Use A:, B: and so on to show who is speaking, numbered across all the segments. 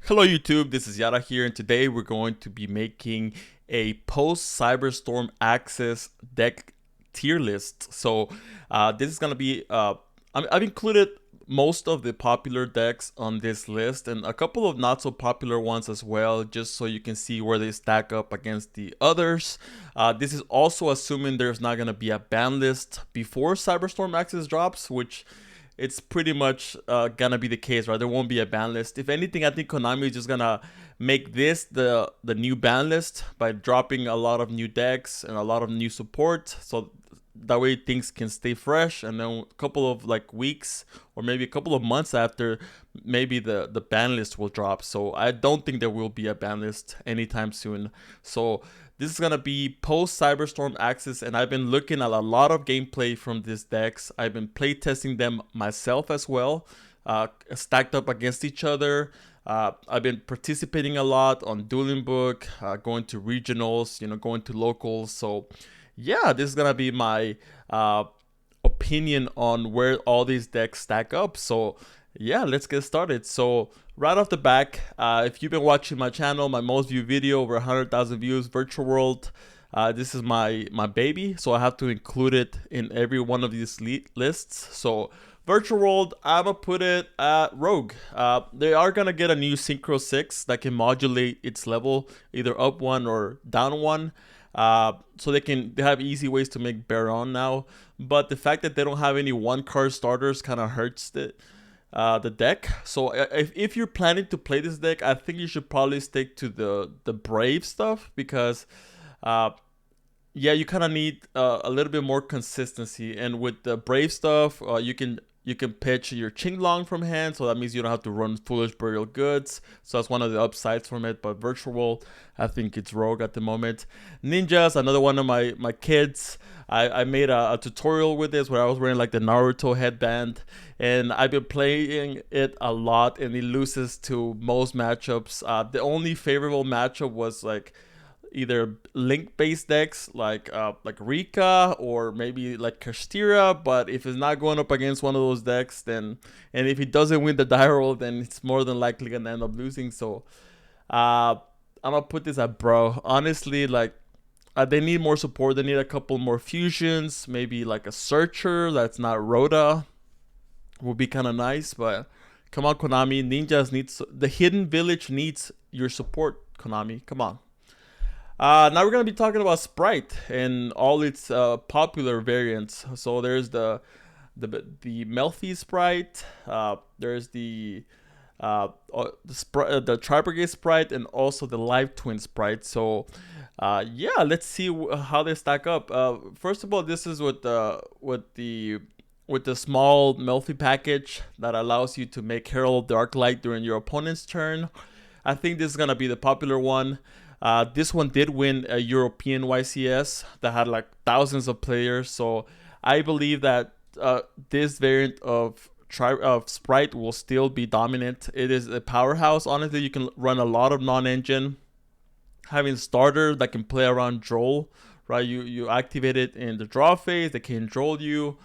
A: Hello YouTube, this is Yara here, and today we're going to be making a post Cyberstorm Access deck tier list. So this is going to be, I've included most of the popular decks on this list and a couple of not so popular ones as well, just so you can see where they stack up against the others. This is also assuming there's not going to be a ban list before Cyberstorm Access drops, which it's pretty much gonna be the case, right? There won't be a ban list. If anything, I think Konami is just gonna make this the new ban list by dropping a lot of new decks and a lot of new support, so that way things can stay fresh. And then a couple of like weeks or maybe a couple of months after, maybe the ban list will drop. So I don't think there will be a ban list anytime soon. So this is going to be post Cyberstorm Access, and I've been looking at a lot of gameplay from these decks. I've been playtesting them myself as well, stacked up against each other. I've been participating a lot on Dueling Book, going to regionals, going to locals. So yeah, this is going to be my opinion on where all these decks stack up. So yeah, let's get started. So right off the back, if you've been watching my channel, my most viewed video, over 100,000 views, Virtual World, this is my baby, so I have to include it in every one of these lists. So Virtual World, I'm gonna put it at Rogue. They are gonna get a new Synchro 6 that can modulate its level either up one or down one. So they have easy ways to make Baron now, but the fact that they don't have any one card starters kind of hurts the deck. So if you're planning to play this deck, I think you should probably stick to the Brave stuff, because yeah, you kind of need a little bit more consistency. And with the Brave stuff, you can pitch your Qinglong from hand, so that means you don't have to run Foolish Burial Goods. So that's one of the upsides from it. But Virtual World, I think it's Rogue at the moment. Ninjas, another one of my kids. I made a tutorial with this where I was wearing like the Naruto headband, and I've been playing it a lot, and it loses to most matchups. The only favorable matchup was like either link-based decks like Rika or maybe like Kastira, but if it's not going up against one of those decks, then, and if he doesn't win the die roll, then it's more than likely gonna end up losing. So I'm gonna put this at Bro. Honestly, like they need more support. They need a couple more fusions, maybe like a Searcher that's not Rhoda would be kind of nice. But come on, Konami, Ninjas needs, the Hidden Village needs your support, Konami. Come on. Now we're gonna be talking about Sprite and all its popular variants. So there's the Melfi Sprite. There's the Tri Brigade Sprite, and also the Live Twin Sprite. So yeah, let's see how they stack up. First of all, this is with the small Melfi package that allows you to make Herald Dark Light during your opponent's turn. I think this is gonna be the popular one. This one did win a European YCS that had like thousands of players, so I believe that this variant of Sprite will still be dominant. It is a powerhouse. Honestly, you can run a lot of non-engine. Having starter that can play around Droll, right? You activate it in the draw phase, they can Droll you.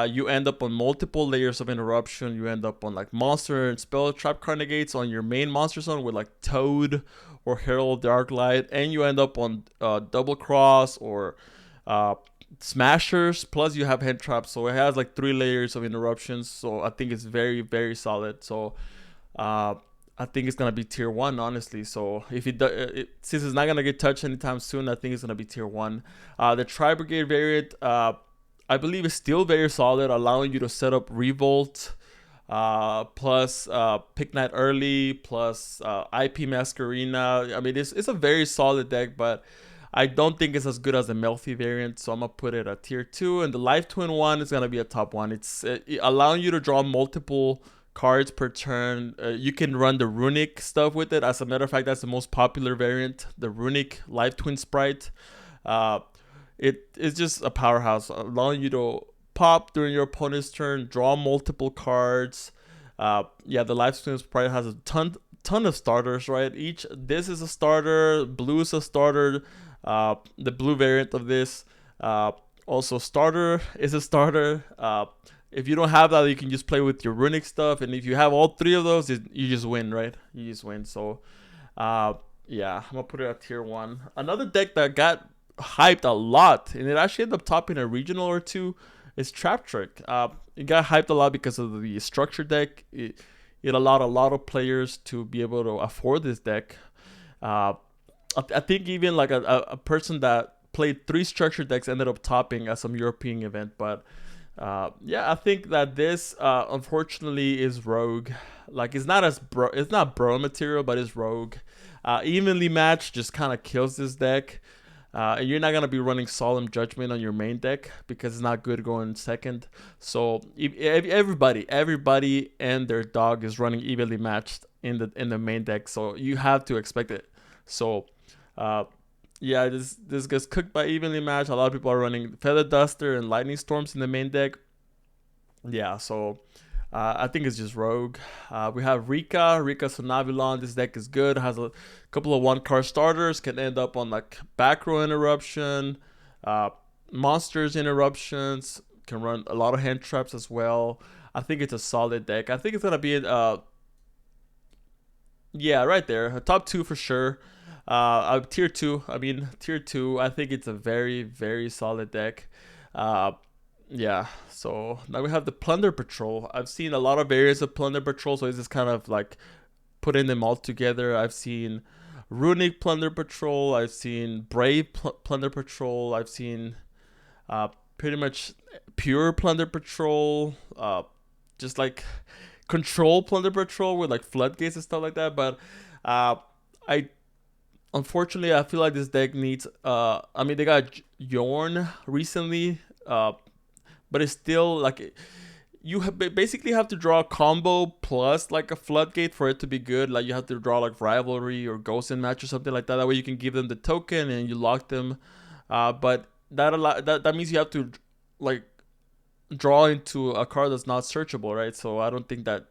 A: You end up on multiple layers of interruption. You end up on like monster and spell trap card negates on your main monster zone with like Toad or Herald Dark Light, and you end up on Double Cross or Smashers, plus you have head traps. So it has like 3 layers of interruptions. So I think it's very, very solid. So I think it's gonna be tier 1, honestly. So if since it's not gonna get touched anytime soon, I think it's gonna be tier 1. The Tri Brigade variant, I believe, is still very solid, allowing you to set up Revolt, plus Pick Night early, plus IP Masquerina. I mean, it's a very solid deck, but I don't think it's as good as the Melfi variant, so I'm gonna put it at tier 2. And the Live Twin one is gonna be a top 1. It's allowing you to draw multiple cards per turn. You can run the Runic stuff with it. As a matter of fact, that's the most popular variant, the Runic Live Twin Sprite. It's just a powerhouse, allowing you to pop during your opponent's turn, draw multiple cards. Yeah, the Live Twin Sprite has a ton of starters, right? This is a starter, blue is a starter, the blue variant of this, also starter is a starter. if you don't have that, you can just play with your runic stuff, and if you have all three of those, you just win, right? You just win. So, uh, yeah, I'm gonna put it at tier one. Another deck that got hyped a lot, and it actually ended up topping a regional or two, is Trap Trick. It got hyped a lot because of the structure deck. It allowed a lot of players to be able to afford this deck. Uh, I think even like a person that played three structure decks ended up topping at some European event. But yeah, I think that this unfortunately is rogue. Like it's not bro material, but it's rogue. Evenly matched just kind of kills this deck. And you're not gonna be running Solemn Judgment on your main deck because it's not good going second. So everybody and their dog is running evenly matched in the main deck. So you have to expect it. So uh, yeah, this gets cooked by evenly matched. A lot of people are running Feather Duster and Lightning Storms in the main deck. Yeah, so I think it's just rogue. We have Rika Sonavilon. This deck is good. Has a couple of one card starters. Can end up on like back row interruption, monsters interruptions. Can run a lot of hand traps as well. I think it's a solid deck. I think it's gonna be yeah, right there, a top two for sure. Tier two. I mean, tier two. I think it's a very solid deck. Uh, yeah. So now we have the Plunder Patrol. I've seen a lot of variants of Plunder Patrol, so it's just kind of like putting them all together. I've seen Runic Plunder Patrol. I've seen Brave Plunder Patrol. I've seen pretty much pure Plunder Patrol. Just like Control Plunder Patrol with like floodgates and stuff like that. But I unfortunately I feel like this deck needs. I mean, they got Yorn recently. But it's still like you basically have to draw a combo plus like a floodgate for it to be good. Like you have to draw like Rivalry or Ghost in Match or something like that. That way you can give them the token and you lock them. But that means you have to like draw into a card that's not searchable, right? So I don't think that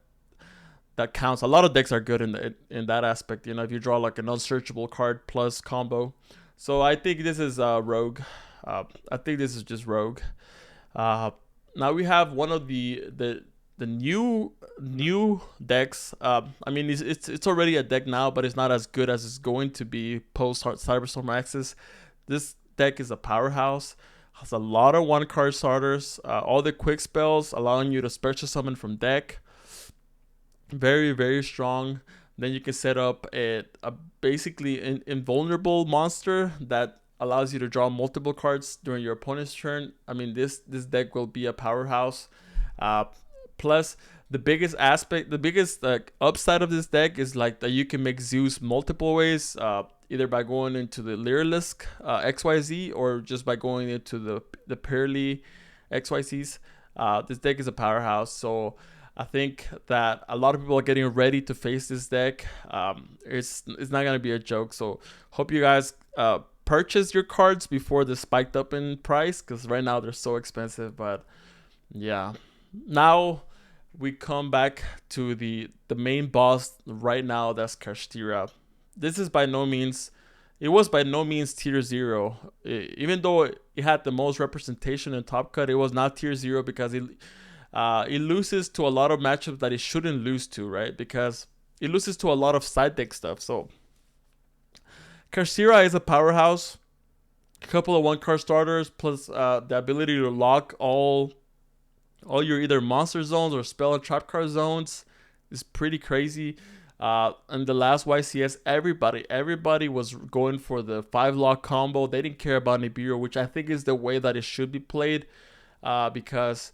A: counts. A lot of decks are good in that aspect. You know, if you draw like an unsearchable card plus combo. So I think this is rogue. I think this is just rogue. Now we have one of the new decks. I mean, it's already a deck now, but it's not as good as it's going to be post Cyberstorm Access. This deck is a powerhouse. Has a lot of one card starters. All the quick spells allowing you to special summon from deck. Very strong. Then you can set up a basically invulnerable monster that allows you to draw multiple cards during your opponent's turn. I mean, this deck will be a powerhouse. Plus, the biggest upside of this deck is like that you can make Zeus multiple ways, either by going into the Lyrilisk XYZ or just by going into the Pearly XYZs. This deck is a powerhouse, so I think that a lot of people are getting ready to face this deck. It's not gonna be a joke. So hope you guys purchase your cards before they spiked up in price, because right now they're so expensive. But yeah, now we come back to the main boss right now. That's Kashtira. This is by no means. It was by no means tier 0. Even though it had the most representation in Top Cut, it was not tier 0 because it loses to a lot of matchups that it shouldn't lose to, right? Because it loses to a lot of side deck stuff. So Kashtira is a powerhouse. A couple of one card starters plus the ability to lock all your either monster zones or spell and trap card zones is pretty crazy. In the last YCS, everybody was going for the 5-lock combo. They didn't care about Nibiru, which I think is the way that it should be played. Because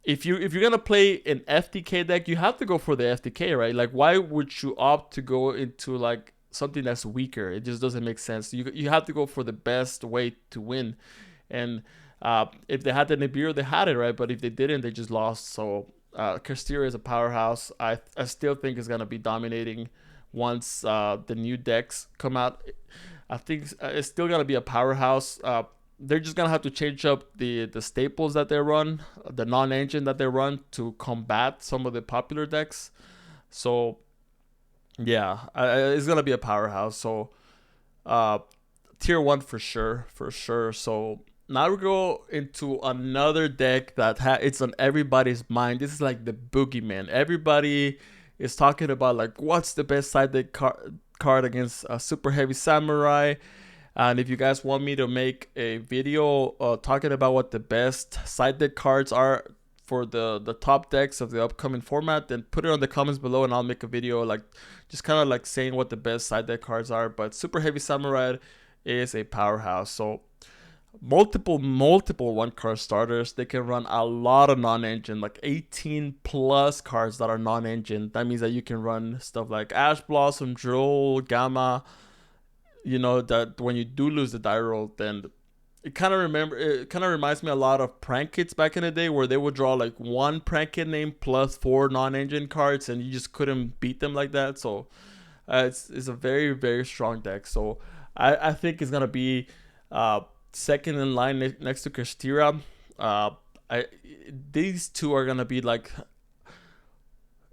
A: if you're gonna play an FTK deck, you have to go for the FTK, right? Like, why would you opt to go into like something that's weaker? It just doesn't make sense. You have to go for the best way to win. And if they had the Nibiru, they had it, right? But if they didn't, they just lost. So Kashtira is a powerhouse. I still think it's gonna be dominating once the new decks come out. I think it's still gonna be a powerhouse. They're just gonna have to change up the staples that they run, the non-engine that they run to combat some of the popular decks. So yeah, it's gonna be a powerhouse. So tier 1 for sure. So now we go into another deck that it's on everybody's mind. This is like the boogeyman. Everybody is talking about like what's the best side deck card against a super heavy samurai. And if you guys want me to make a video talking about what the best side deck cards are for the top decks of the upcoming format, then put it on the comments below and I'll make a video like just kind of like saying what the best side deck cards are. But super heavy samurai is a powerhouse. So multiple one card starters. They can run a lot of non-engine, like 18 plus cards that are non-engine. That means that you can run stuff like Ash Blossom, Droll, Gamma. You know that when you do lose the die roll, then it kind of reminds me a lot of prank kits back in the day, where they would draw like one prank kit name plus 4 non-engine cards, and you just couldn't beat them like that. So it's a very, very strong deck. So I think it's gonna be second in line next to Kastira. These two are gonna be like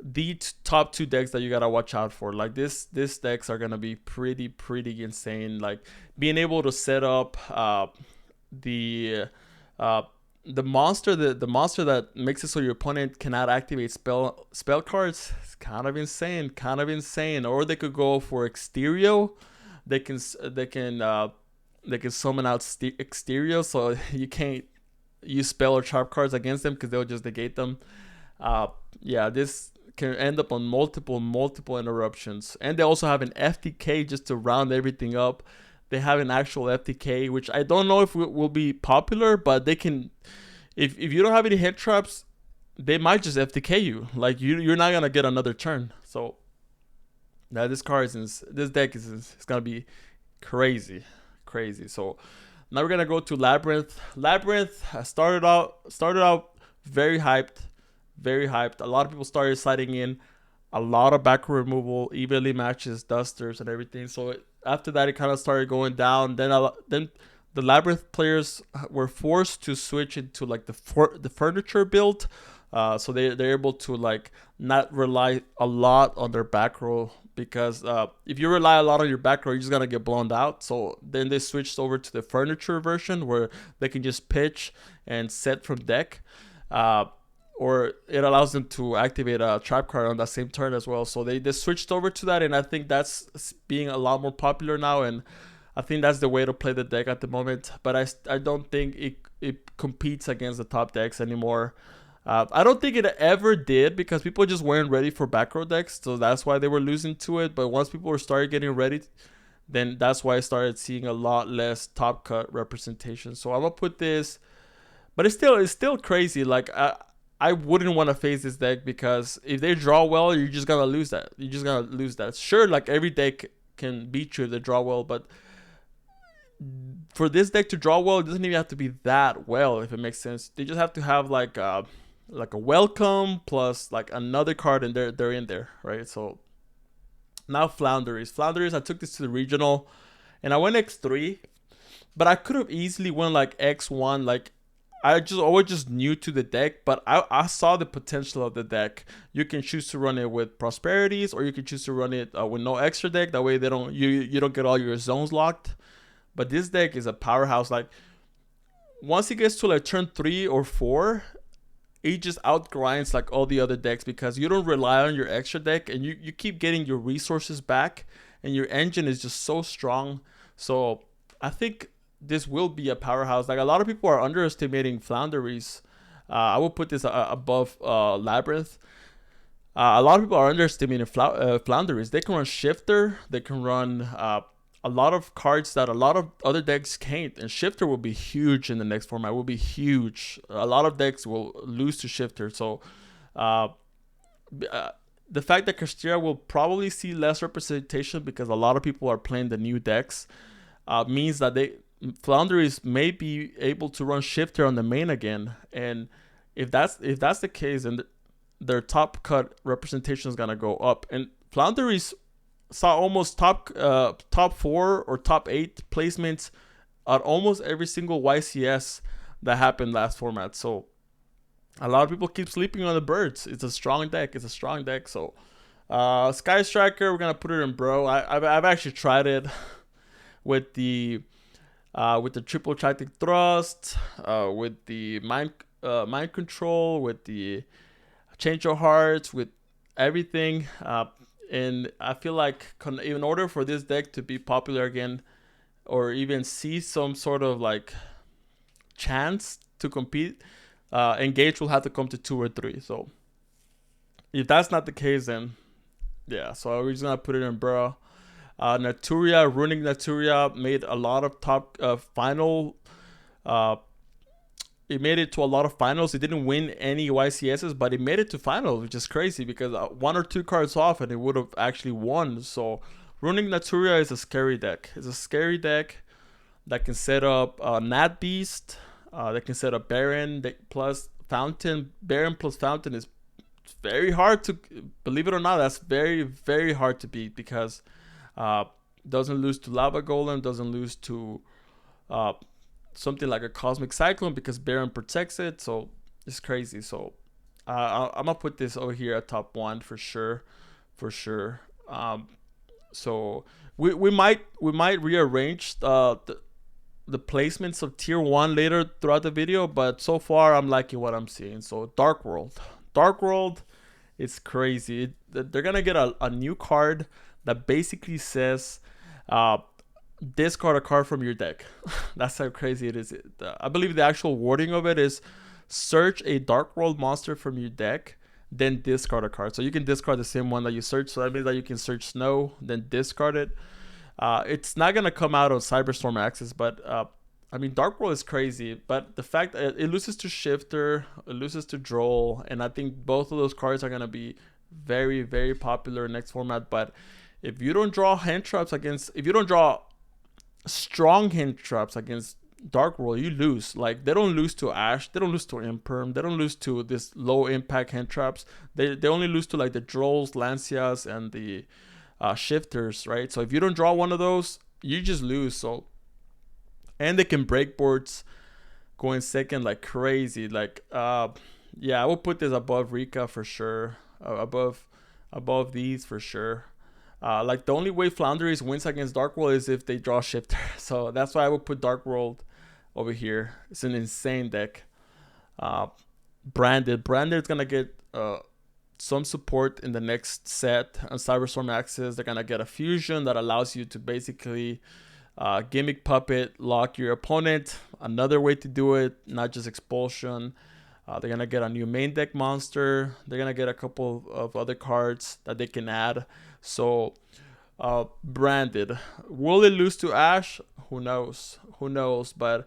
A: the top 2 decks that you gotta watch out for. Like this decks are gonna be pretty insane. Like being able to set up the monster that makes it so your opponent cannot activate spell cards. It's kind of insane. Or they could go for Exterio. They can summon out Exterio, so you can't use spell or trap cards against them because they'll just negate them. Yeah, this can end up on multiple interruptions. And they also have an FTK just to round everything up. They have an actual FTK, which I don't know if will be popular, but they can. If you don't have any hit traps, they might just FTK you. Like you're not gonna get another turn. So now this deck is gonna be crazy. So now we're gonna go to Labyrinth. Labyrinth started out very hyped. A lot of people started sliding in a lot of back removal, evenly matches, dusters, and everything. So after that, it kind of started going down. Then the Labyrinth players were forced to switch into like the furniture build. So they're able to like not rely a lot on their back row, because if you rely a lot on your back row, you're just gonna get blown out. So then they switched over to the furniture version, where they can just pitch and set from deck. Or it allows them to activate a trap card on that same turn as well. So they switched over to that, and I think that's being a lot more popular now, and I think that's the way to play the deck at the moment. But I don't think it competes against the top decks anymore. I don't think it ever did, because people just weren't ready for back row decks, so that's why they were losing to it. But once people started getting ready, then that's why I started seeing a lot less top cut representation. So I'm gonna put this, but it's still crazy. Like I wouldn't want to face this deck, because if they draw well, you're just gonna lose that. Sure, like every deck can beat you if they draw well, but for this deck to draw well, it doesn't even have to be that well, if it makes sense. They just have to have like a welcome plus like another card, and they're in there, right? So now Flounderies, I took this to the regional, and I went X3, but I could have easily went like X1. Like I was just new to the deck, but I saw the potential of the deck. You can choose to run it with Prosperities, or you can choose to run it with no extra deck. That way you don't get all your zones locked. But this deck is a powerhouse. Like once it gets to like turn 3 or 4, it just outgrinds like all the other decks, because you don't rely on your extra deck, and you keep getting your resources back, and your engine is just so strong. So I think this will be a powerhouse. Like a lot of people are underestimating Flounderies. I will put this above Labyrinth. A lot of people are underestimating Flounderies. They can run Shifter. They can run a lot of cards that a lot of other decks can't. And Shifter will be huge in the next format. Will be huge. A lot of decks will lose to Shifter. So the fact that Kastira will probably see less representation, because a lot of people are playing the new decks, means that Flounderies may be able to run Shifter on the main again. And if that's the case, then their top cut representation is gonna go up. And Flounderies saw almost top 4 or top 8 placements at almost every single YCS that happened last format. So a lot of people keep sleeping on the birds. It's a strong deck. So Sky Striker, we're gonna put it in bro. I've actually tried it with the with the triple tactic thrust, with the mind control, with the change of hearts, with everything. And I feel like in order for this deck to be popular again, or even see some sort of like chance to compete, Engage will have to come to 2 or 3. So if that's not the case, then yeah. So we're just gonna put it in Burrow. Naturia, Runic Naturia made a lot of top final. It made it to a lot of finals. It didn't win any YCSs, but it made it to finals, which is crazy because 1 or 2 cards off and it would have actually won. So Runic Naturia is a scary deck. It's a scary deck that can set up Nat Beast, that can set up Baron plus Fountain. Baron plus Fountain is very hard to, believe it or not, that's very, very hard to beat because doesn't lose to Lava Golem, doesn't lose to something like a Cosmic Cyclone because Baron protects it. So it's crazy. So I'm gonna put this over here at top 1 for sure. So we might rearrange the placements of tier 1 later throughout the video, but so far I'm liking what I'm seeing. So Dark World, it's crazy. They're gonna get a new card that basically says discard a card from your deck. That's how crazy it is. I believe the actual wording of it is search a Dark World monster from your deck, then discard a card. So you can discard the same one that you search. So that means that you can search Snow, then discard it. It's not gonna come out on Cyberstorm Access, but I mean, Dark World is crazy. But the fact that it loses to Shifter, it loses to Droll, and I think both of those cards are gonna be very, very popular next format. But if you don't draw hand traps if you don't draw strong hand traps against Dark World, you lose. Like, they don't lose to Ash, they don't lose to Imperm, they don't lose to this low impact hand traps. They only lose to like the Drolls, Lancias, and the Shifters, right? So if you don't draw one of those, you just lose. So, and they can break boards going second like crazy. Like yeah, I will put this above Rika for sure, above these for sure. Like, the only way Flounderies wins against Dark World is if they draw Shifter. So that's why I would put Dark World over here. It's an insane deck. Branded is gonna get some support in the next set on Cyberstorm Access. They're gonna get a fusion that allows you to basically gimmick puppet lock your opponent. Another way to do it, not just expulsion. They're gonna get a new main deck monster. They're gonna get a couple of other cards that they can add. So Branded, will it lose to Ash? Who knows? But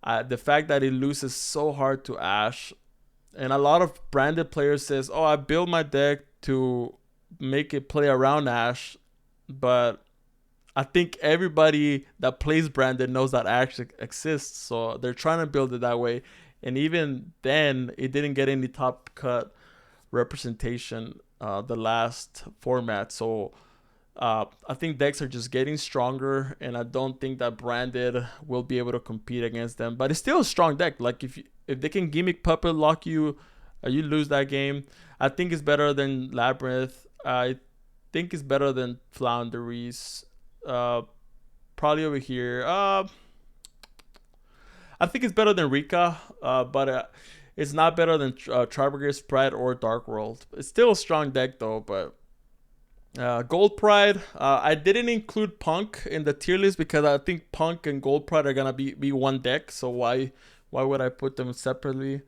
A: the fact that it loses so hard to Ash, and a lot of Branded players says, oh, I build my deck to make it play around Ash, but I think everybody that plays Branded knows that Ash exists, so they're trying to build it that way. And even then, it didn't get any top cut representation the last format. So I think decks are just getting stronger, and I don't think that Branded will be able to compete against them. But it's still a strong deck. Like, if they can gimmick puppet lock you, you lose that game. I think it's better than Labyrinth. I think it's better than Flounderies. Probably over here. I think it's better than Rika, but it's not better than Tribrigade Sprite or Dark World. It's still a strong deck though. But Gold Pride, I didn't include Punk in the tier list because I think Punk and Gold Pride are gonna be one deck. So why would I put them separately?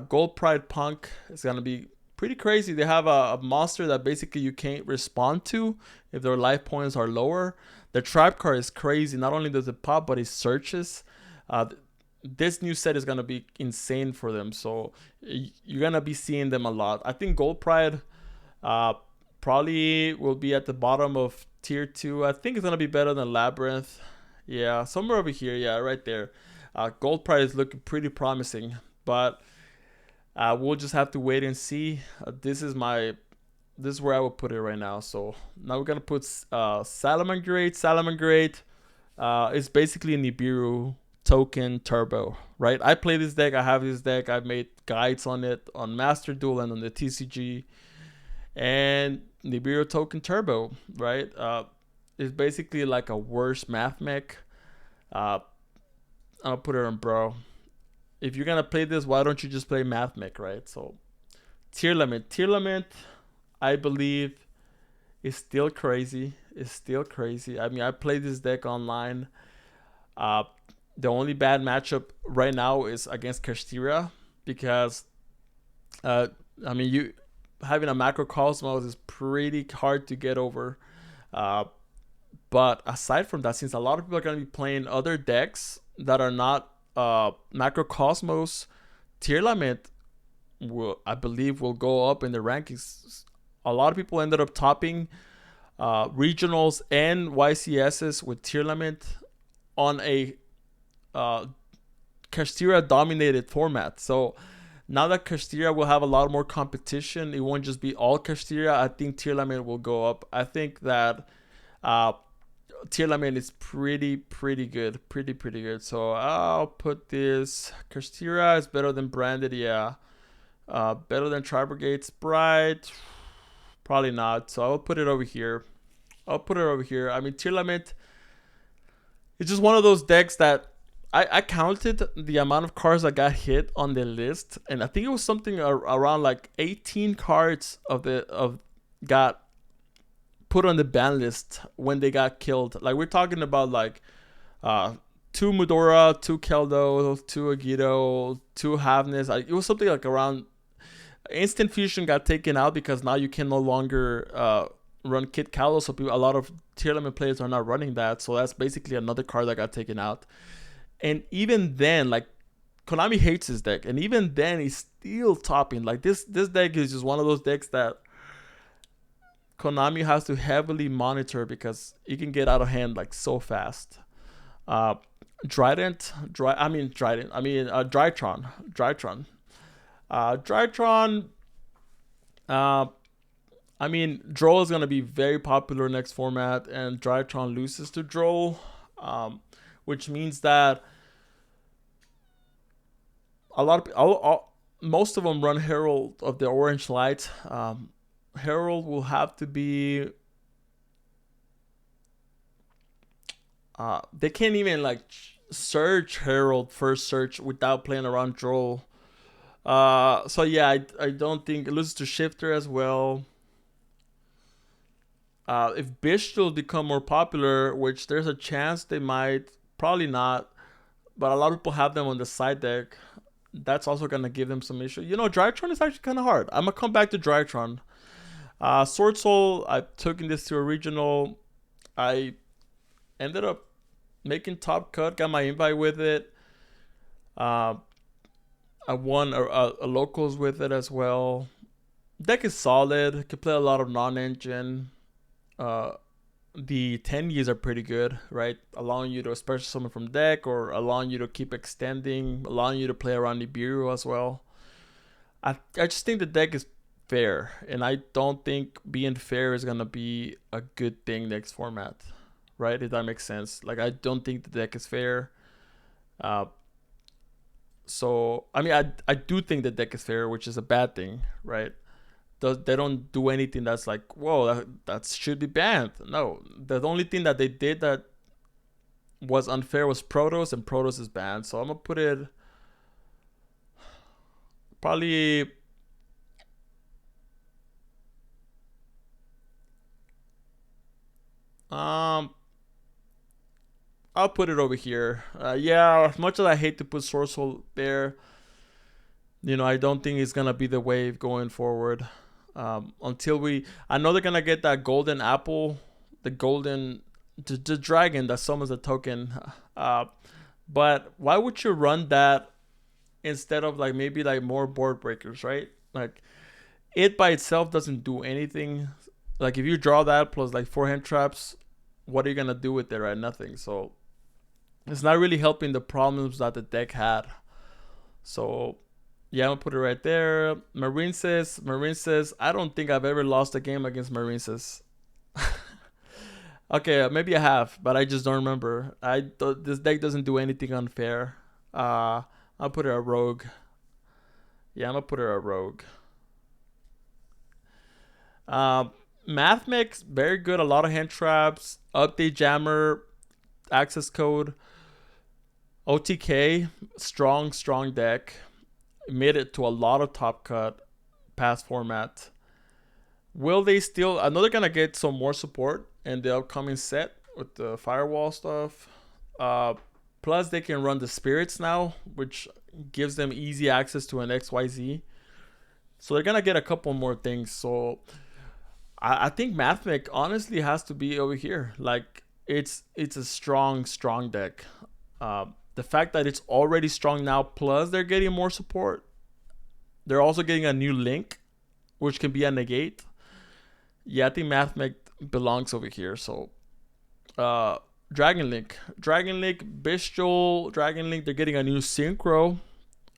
A: Gold Pride Punk is gonna be pretty crazy. They have a monster that basically you can't respond to if their life points are lower. The Tribe card is crazy. Not only does it pop, but it searches. This new set is going to be insane for them. So you're going to be seeing them a lot. I think Gold Pride probably will be at the bottom of tier 2. I think it's going to be better than Labyrinth. Yeah, somewhere over here. Yeah, right there. Gold Pride is looking pretty promising. But we'll just have to wait and see. This is where I will put it right now. So now we're going to put Salamangreat. Salamangreat is basically a Nibiru token turbo, right? I play this deck. I have this deck. I've made guides on it on Master Duel and on the TCG. And Nibiru token turbo, right? It's basically like a worse math mech. I'll put it on bro. If you're gonna play this, why don't you just play Mathmic, right? So tier limit. Tier limit, I believe, is still crazy. It's still crazy. I mean, I played this deck online. Uh, the only bad matchup right now is against Kastira because, uh, I mean, you having a macrocosmos is pretty hard to get over. Uh, but aside from that, since a lot of people are going to be playing other decks that are not macrocosmos, tier limit will, I believe, will go up in the rankings. A lot of people ended up topping regionals and YCSs with tier limit on a Kastira dominated format. So now that Kastira will have a lot more competition, it won't just be all Kastira. I think tier limit will go up. I think that tier limit is pretty good, pretty good. So I'll put this. Kastira is better than branded, yeah. Better than Tri-Brigade Sprite, probably not. So I'll put it over here. I mean, tier limit. It's just one of those decks that I counted the amount of cards that got hit on the list, and I think it was something around like 18 cards of got put on the ban list when they got killed. Like we're talking about like 2 Mudora, 2 Keldo, 2 Agito, 2 Havness. It was something like around Instant Fusion got taken out because now you can no longer run Kit Kalos, so a lot of tier limit players are not running that. So that's basically another card that got taken out. And even then, like Konami hates his deck, and even then he's still topping. Like this deck is just one of those decks that Konami has to heavily monitor because it can get out of hand like so fast. Drytron. Drytron. I mean, Droll is gonna be very popular next format, and Drytron loses to Droll, which means that a lot of most of them run Herald of the Orange Light. Herald will have to be. They can't even like search Herald first search without playing around Droll. So yeah, I don't think it loses to Shifter as well. If Bishtil become more popular, which there's a chance they might, probably not, but a lot of people have them on the side deck. That's also gonna give them some issue. You know, Drytron is actually kind of hard. I'm gonna come back to Drytron. Sword Soul, I took in this to a regional. I ended up making top cut, got my invite with it. I won a locals with it as well. Deck is solid. Could play a lot of non-engine. The 10 years are pretty good, right? Allowing you to special summon from deck, or allowing you to keep extending, allowing you to play around Nibiru as well. I just think the deck is fair, and I don't think being fair is gonna be a good thing next format, right? If that makes sense. Like I don't think the deck is fair. So I mean, I do think the deck is fair, which is a bad thing, right? They don't do anything that's like, whoa, that should be banned. No, the only thing that they did that was unfair was Protoss, and Protoss is banned. So I'm gonna put it probably I'll put it over here. Yeah, as much as I hate to put Source Hole there, you know, I don't think it's gonna be the wave going forward. Until I know they're gonna get that golden apple, the dragon that summons a token. But why would you run that instead of like maybe like more board breakers, right? Like it by itself doesn't do anything. Like if you draw that plus like 4 hand traps, what are you gonna do with it, right? Nothing. So it's not really helping the problems that the deck had. So yeah, I'm gonna put it right there. Marine says, I don't think I've ever lost a game against Marine says. Okay, maybe I have, but I just don't remember. This deck doesn't do anything unfair. I'll put it a rogue. Yeah, I'm gonna put it a rogue. Math mix, very good. A lot of hand traps. Update jammer, access code. OTK, strong deck. Made it to a lot of top cut past format. Will they still? I know they're gonna get some more support in the upcoming set with the firewall stuff. Plus, they can run the spirits now, which gives them easy access to an XYZ. So they're gonna get a couple more things. So I think Mathmech honestly has to be over here. Like it's a strong deck. The fact that it's already strong now, plus they're getting more support. They're also getting a new link, which can be a negate. Yeah, I think Mathmech belongs over here. So Dragon Link, Bestial, Dragon Link, they're getting a new synchro.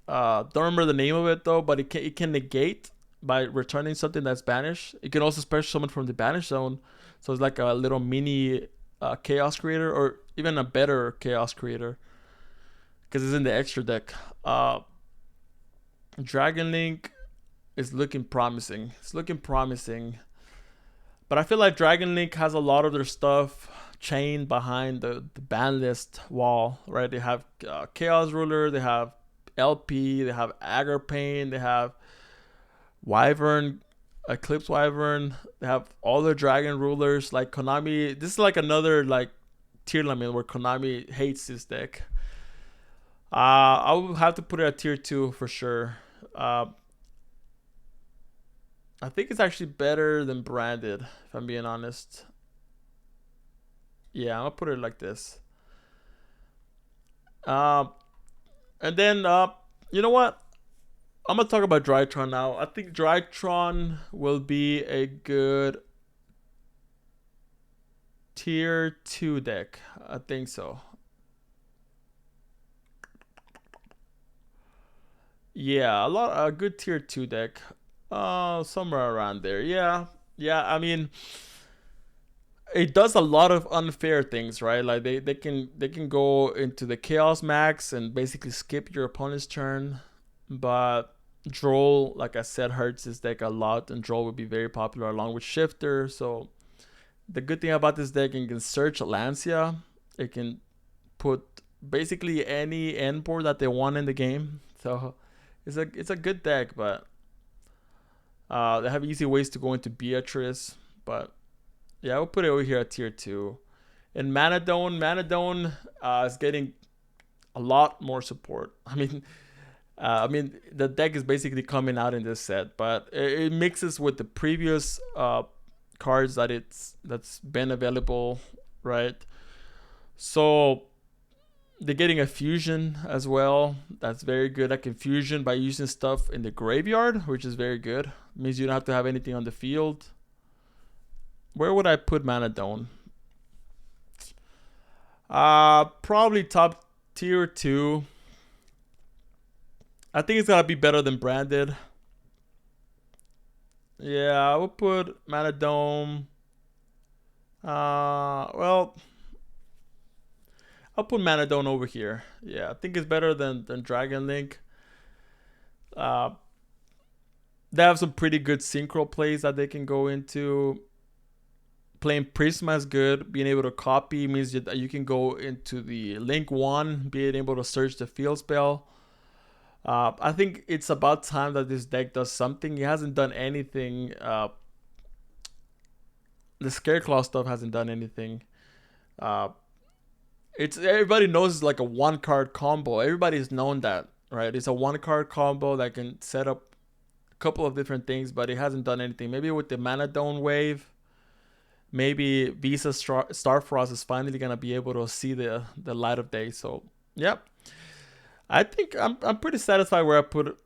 A: Don't remember the name of it though, but it can negate by returning something that's banished. It can also special summon from the banish zone. So it's like a little mini chaos creator, or even a better chaos creator, because it's in the extra deck. Dragon Link is looking promising. It's looking promising. But I feel like Dragon Link has a lot of their stuff chained behind the ban list wall, right? They have Chaos Ruler, they have LP, they have Agarpain, they have Wyvern, Eclipse Wyvern, they have all the Dragon Rulers. Like Konami, this is like another like tier limit where Konami hates this deck. I will have to put it at tier 2 for sure. I think it's actually better than branded, if I'm being honest. Yeah, I'm gonna put it like this. And then you know what? I'm gonna talk about Drytron now. I think Drytron will be a good tier 2 deck. I think so. Yeah, a good tier 2 deck. Somewhere around there. Yeah. I mean, it does a lot of unfair things, right? Like they can go into the Chaos Max and basically skip your opponent's turn, but Droll, like I said, hurts this deck a lot, and Droll would be very popular along with Shifter. So the good thing about this deck, it can search Lancia. It can put basically any end board that they want in the game. So it's a good deck, but they have easy ways to go into Beatrice. But yeah, I will put it over here at tier 2. And Manadone is getting a lot more support. I mean, the deck is basically coming out in this set, but it mixes with the previous cards that's been available, right? So they're getting a fusion as well. That's very good. I can fusion by using stuff in the graveyard, which is very good. It means you don't have to have anything on the field. Where would I put Manadone? Probably top tier 2. I think it's gonna be better than branded. Yeah, I will put Manadome. Well, I'll put Manadone over here. Yeah, I think it's better than Dragon Link. They have some pretty good synchro plays that they can go into. Playing Prisma is good. Being able to copy means that you can go into the Link 1, being able to search the field spell. I think it's about time that this deck does something. It hasn't done anything. The Scareclaw stuff hasn't done anything. Everybody knows it's like a 1-card combo. Everybody's known that, right? It's a 1-card combo that can set up a couple of different things, but it hasn't done anything. Maybe with the Manadone wave, maybe Visa Starfrost is finally gonna be able to see the light of day. So, yep. I think I'm pretty satisfied where I put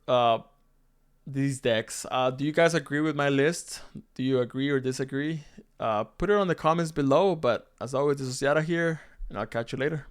A: these decks. Do you guys agree with my list? Do you agree or disagree? Put it on the comments below. But as always, this is Yara here, and I'll catch you later.